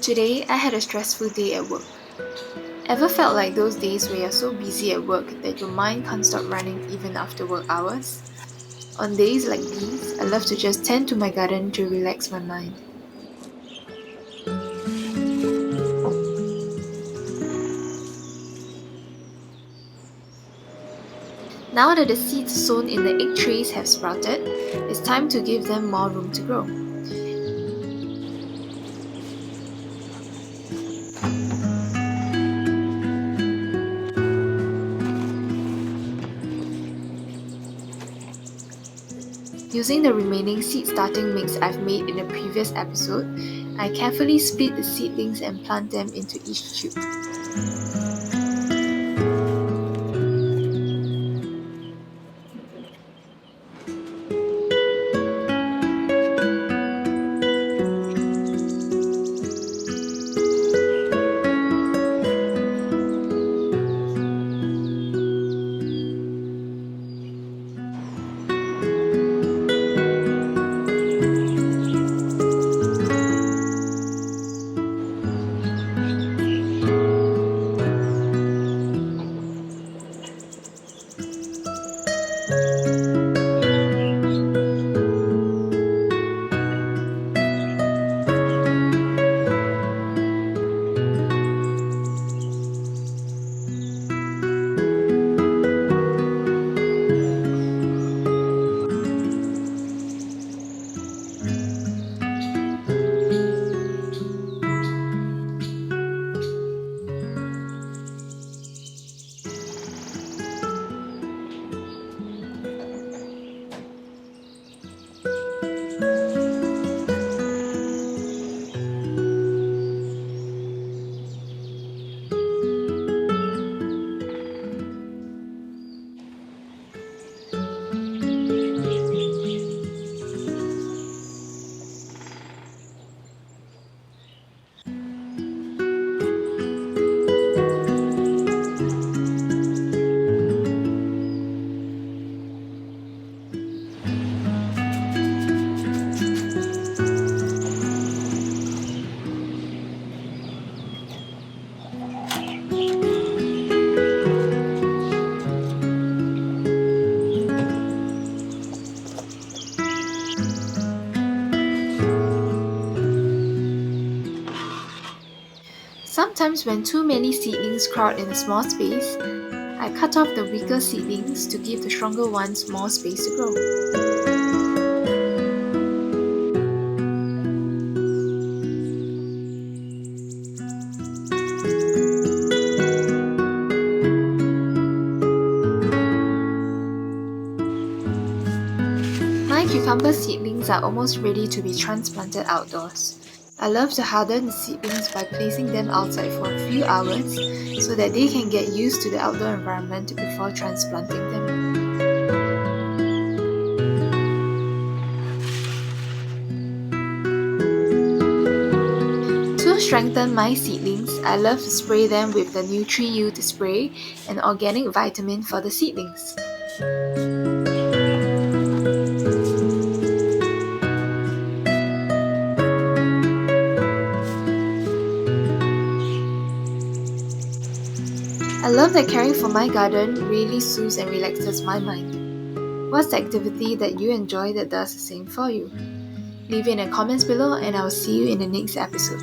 Today, I had a stressful day at work. Ever felt like those days where you're so busy at work that your mind can't stop running even after work hours? On days like these, I love to just tend to my garden to relax my mind. Now that the seeds sown in the egg trays have sprouted, it's time to give them more room to grow. Using the remaining seed starting mix I've made in the previous episode, I carefully split the seedlings and plant them into each tube. Sometimes when too many seedlings crowd in a small space, I cut off the weaker seedlings to give the stronger ones more space to grow. My cucumber seedlings are almost ready to be transplanted outdoors. I love to harden the seedlings by placing them outside for a few hours so that they can get used to the outdoor environment before transplanting them. To strengthen my seedlings, I love to spray them with the Nutri-Youth spray, an organic vitamin for the seedlings. I love that caring for my garden really soothes and relaxes my mind. What's the activity that you enjoy that does the same for you? Leave it in the comments below and I will see you in the next episode.